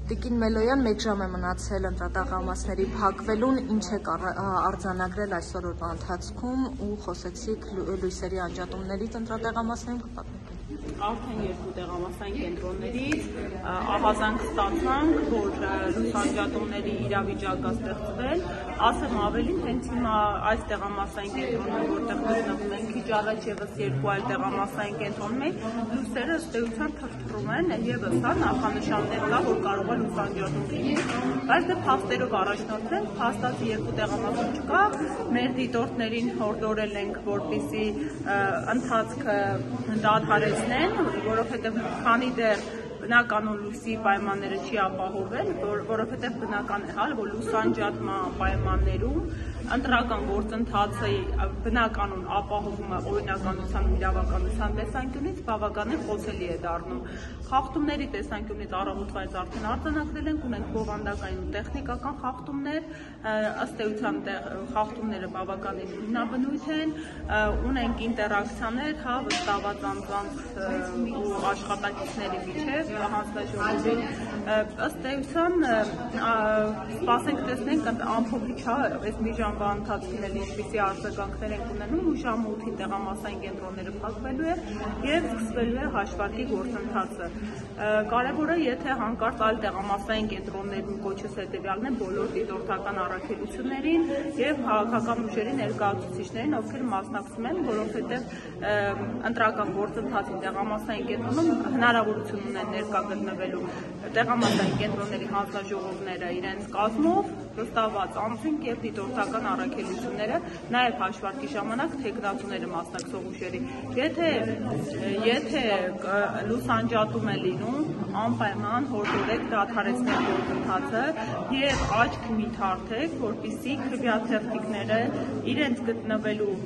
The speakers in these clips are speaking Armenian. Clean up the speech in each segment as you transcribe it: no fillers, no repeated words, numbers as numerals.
Տիկին Մելոյան, 1 ժամ է մնացել ընտրատաղամասների փակվելուն, ինչ եք արձանագրել այսօր օրվա ընթացքում ու խոսեցիք լույսերի անջատումներից ընտրատաղամասներում կպատմեք։ Արդեն 2 տեղամասային կենտրոններից ահազանգ ստացանք, որ լուսանջատումների իրավիճակ է ստեղծվել, ասեմ ավելին, հենց հիմա այս տեղամասային կենտրոնում, որտեղ գտնվում ենք, քիչ առաջ եւս 2 այլ տեղամասային կենտրոններ, լույսերը ըստ էության թրթռում են, եւս հա նախանշաններ կա, որ կարող է լուսանջատում լինի, բայց դե փաստերով առաջնորդվենք, փաստացի 2 տեղամասում չկա, մեր դիտորդներին հորդորել ենք, որպեսզի ընթացքը դադարեցնեն, որովհետև քանի դեռ բնականոն լույսի պայմանները չի ապահովել, որովհետև բնական է, որ լուսանջատման պայմաններում ընտրական գործընթացի բնականոն ապահովումը օրինականության ու իրավականության տեսանկյունից բավականին խոցելի է դառնում։ Խախտումների տեսանկյունից առավոտվայից արդեն արձանագրել ունենք բովանդակային ու տեխնիկական խախտումներ, ըստ էության խախտումները բավականին հիմնաբնույթ են, ունենք ինտերակցիաներ, վստահված անձանց ու աշխատակիցների միջև հանձնաժողովի, ըստ էության սպասենք տեսնենք ամփոփիչ այս մի ժամվա ընթացքում էլ ինչպիսի արձագանքներ ենք ունենում ու ժամը 8-ին տեղամասային կենտրոնները փակվելու է եւ սկսվելու է հաշվարկի գործընթացը։ Կարևորը, եթե հանկարծ այլ տեղամասային կենտրոններում կոչս հետեւյալն է բոլոր դիտորդական առաքելություններին եւ քաղաքական ուժերի ներկայացուցիչներին, ովքեր մասնակցում են, որովհետեւ ընտրական գործընթացին տեղամասային կենտրոնում հնարավորություն ունեն ներկա գտնվելու տեղամասային կենտրոնների հանձնաժողովները իրենց կազմով, վստահված անձինք եւ դիտորդական առաքելությունները, նաեւ հաշվարկի ժամանակ թեկնածուները մասնակցող ուժերի։ Եթե լուսանջատում է լինում, անպայման հորդորեք դադարեցնել գործընթացը եւ աչք մի թարթեք, որպեսզի քվեաթերթիկները իրենց գտնվելու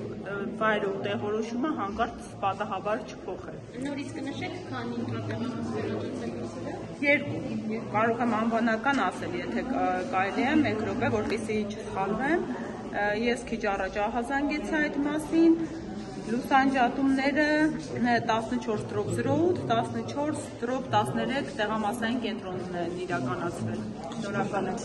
վայրով տեղորոշումը հանկարծ պատահաբար չփոխել։ Նորից կնշեք, քանի Երկու, կարող եմ անվանական ասել, եթե կարելի է, 1 րոպե, որպեսզի չսխալվեմ, ես քիչ առաջ ահազանգեցի այդ մասին, լուսանջատումները 14:08, 14:13 տեղամասային կենտրոնում են իրականացվել։ Շնորհակալ եմ։